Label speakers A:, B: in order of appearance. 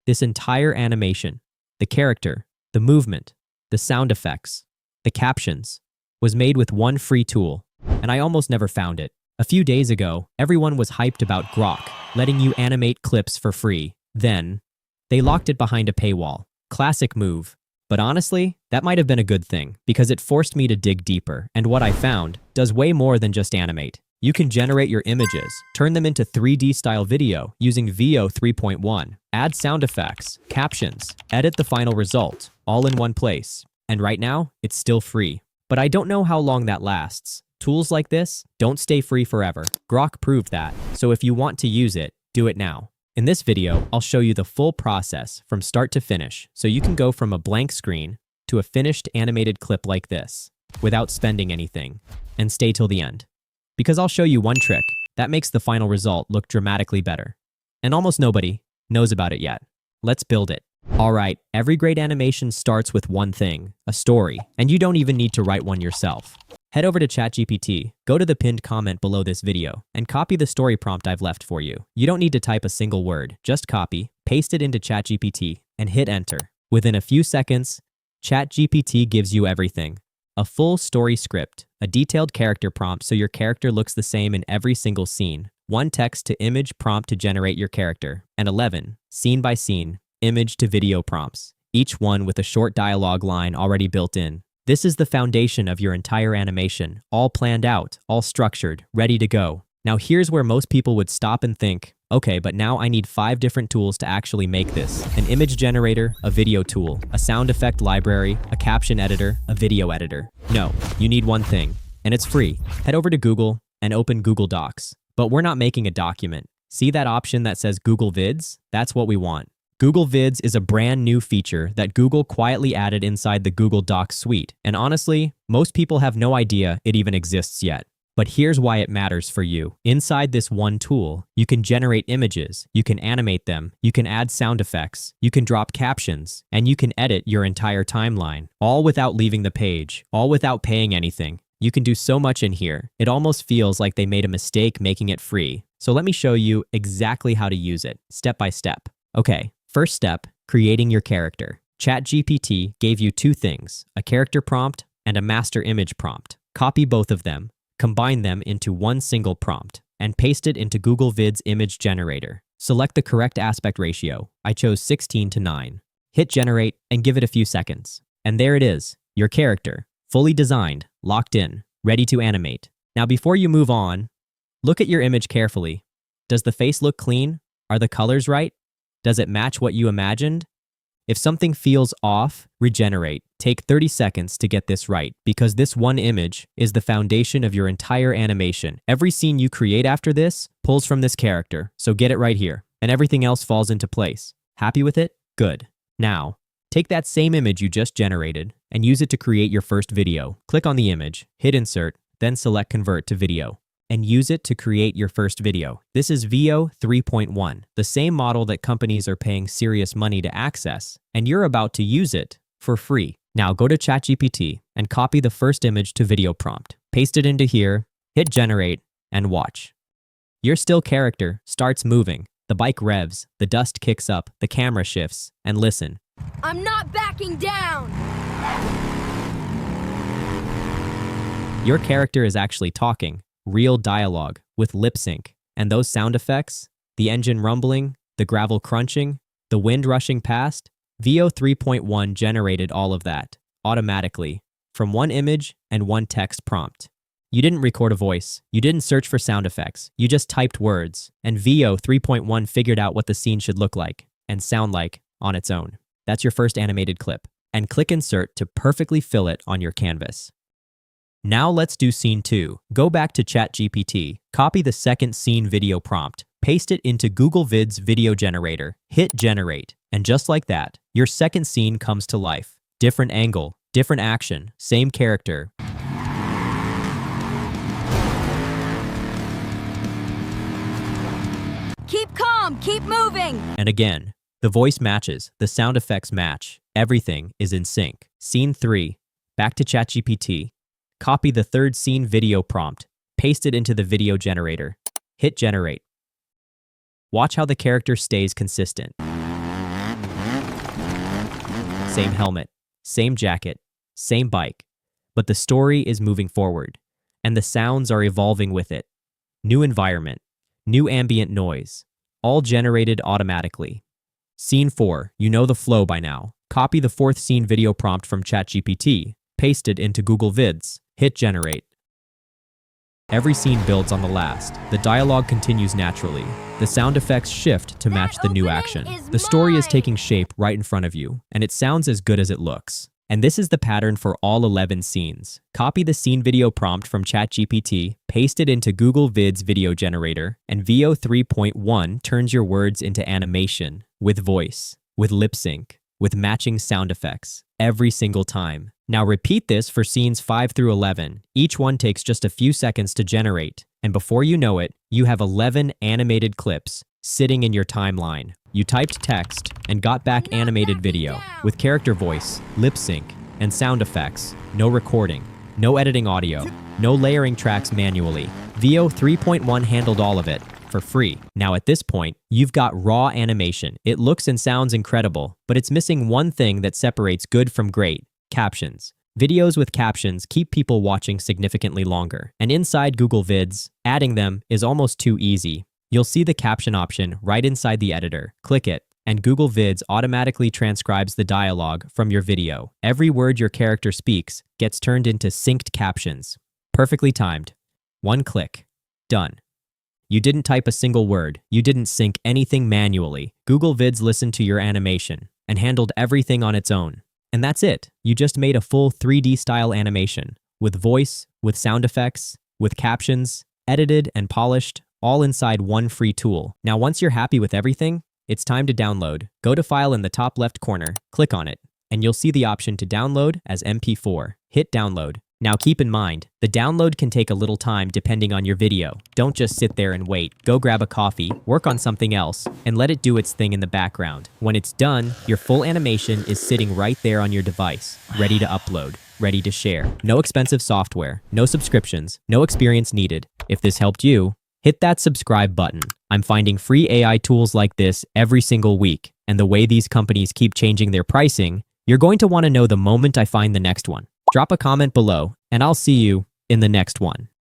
A: This entire animation, the character, the movement, the sound effects, the captions, was made with one free tool, and I almost never found it. A few days ago, everyone was hyped about Grok, letting you animate clips for free. Then, they locked it behind a paywall. Classic move. But honestly, that might have been a good thing, because it forced me to dig deeper, and what I found does way more than just animate. You can generate your images, turn them into 3D-style video using Veo 3.1, add sound effects, captions, edit the final result, all in one place. And right now, it's still free. But I don't know how long that lasts. Tools like this don't stay free forever. Grok proved that, so if you want to use it, do it now. In this video, I'll show you the full process from start to finish, so you can go from a blank screen to a finished animated clip like this, without spending anything, and stay till the end. Because I'll show you one trick that makes the final result look dramatically better. And almost nobody knows about it yet. Let's build it. Alright, every great animation starts with one thing, a story, and you don't even need to write one yourself. Head over to ChatGPT, go to the pinned comment below this video, and copy the story prompt I've left for you. You don't need to type a single word, just copy, paste it into ChatGPT, and hit enter. Within a few seconds, ChatGPT gives you everything. A full story script, a detailed character prompt so your character looks the same in every single scene, one text-to-image prompt to generate your character, and 11, scene-by-scene, image-to-video prompts, each one with a short dialogue line already built in. This is the foundation of your entire animation, all planned out, all structured, ready to go. Now here's where most people would stop and think, okay, but now I need 5 different tools to actually make this. An image generator, a video tool, a sound effect library, a caption editor, a video editor. No, you need one thing, and it's free. Head over to Google and open Google Docs. But we're not making a document. See that option that says Google Vids? That's what we want. Google Vids is a brand new feature that Google quietly added inside the Google Docs suite. And honestly, most people have no idea it even exists yet. But here's why it matters for you. Inside this one tool, you can generate images, you can animate them, you can add sound effects, you can drop captions, and you can edit your entire timeline, all without leaving the page, all without paying anything. You can do so much in here. It almost feels like they made a mistake making it free. So let me show you exactly how to use it, step by step. Okay. First step, creating your character. ChatGPT gave you 2 things, a character prompt and a master image prompt. Copy both of them, combine them into one single prompt, and paste it into Google Vids image generator. Select the correct aspect ratio. I chose 16:9. Hit generate and give it a few seconds. And there it is, your character, fully designed, locked in, ready to animate. Now before you move on, look at your image carefully. Does the face look clean? Are the colors right? Does it match what you imagined? If something feels off, regenerate. Take 30 seconds to get this right, because this one image is the foundation of your entire animation. Every scene you create after this pulls from this character, so get it right here, and everything else falls into place. Happy with it? Good. Now, take that same image you just generated and use it to create your first video. Click on the image, hit insert, then select convert to video, and use it to create your first video. This is Veo 3.1, the same model that companies are paying serious money to access, and you're about to use it for free. Now go to ChatGPT and copy the first image to video prompt. Paste it into here, hit generate, and watch. Your still character starts moving. The bike revs, the dust kicks up, the camera shifts, and listen.
B: I'm not backing down!
A: Your character is actually talking. Real dialogue with lip sync, and those sound effects, the engine rumbling, the gravel crunching, the wind rushing past, Veo 3.1 generated all of that automatically from one image and one text prompt. You didn't record a voice, you didn't search for sound effects, you just typed words, and Veo 3.1 figured out what the scene should look like and sound like on its own. That's your first animated clip, and click insert to perfectly fill it on your canvas. Now let's do scene 2. Go back to ChatGPT, copy the second scene video prompt, paste it into Google Vids video generator, hit generate, and just like that, your second scene comes to life. Different angle, different action, same character.
B: Keep calm, keep moving!
A: And again, the voice matches, the sound effects match, everything is in sync. Scene 3, back to ChatGPT. Copy the third scene video prompt, paste it into the video generator, hit generate. Watch how the character stays consistent. same helmet, same jacket, same bike. But the story is moving forward, and the sounds are evolving with it. New environment, new ambient noise, all generated automatically. Scene 4, you know the flow by now. Copy the fourth scene video prompt from ChatGPT, paste it into Google Vids, hit generate. Every scene builds on the last. The dialogue continues naturally. The sound effects shift to match the new action. The story is taking shape right in front of you, and it sounds as good as it looks. And this is the pattern for all 11 scenes. Copy the scene video prompt from ChatGPT, paste it into Google Vids video generator, and Veo 3.1 turns your words into animation, with voice, with lip sync, with matching sound effects, every single time. Now repeat this for scenes 5 through 11. Each one takes just a few seconds to generate, and before you know it, you have 11 animated clips sitting in your timeline. You typed text and got back animated video with character voice, lip sync, and sound effects. No recording, no editing audio, no layering tracks manually. Veo 3.1 handled all of it for free. Now at this point, you've got raw animation. It looks and sounds incredible, but it's missing one thing that separates good from great: captions. Videos with captions keep people watching significantly longer. And inside Google Vids, adding them is almost too easy. You'll see the caption option right inside the editor. Click it, and Google Vids automatically transcribes the dialogue from your video. Every word your character speaks gets turned into synced captions. Perfectly timed. One click. Done. You didn't type a single word. You didn't sync anything manually. Google Vids listened to your animation and handled everything on its own. And that's it. You just made a full 3D style animation with voice, with sound effects, with captions, edited and polished, all inside one free tool. Now, once you're happy with everything, it's time to download. Go to File in the top left corner, click on it, and you'll see the option to download as MP4. Hit download. Now keep in mind, the download can take a little time depending on your video. Don't just sit there and wait. Go grab a coffee, work on something else, and let it do its thing in the background. When it's done, your full animation is sitting right there on your device, ready to upload, ready to share. No expensive software, no subscriptions, no experience needed. If this helped you, hit that subscribe button. I'm finding free AI tools like this every single week, and the way these companies keep changing their pricing, you're going to want to know the moment I find the next one. Drop a comment below, and I'll see you in the next one.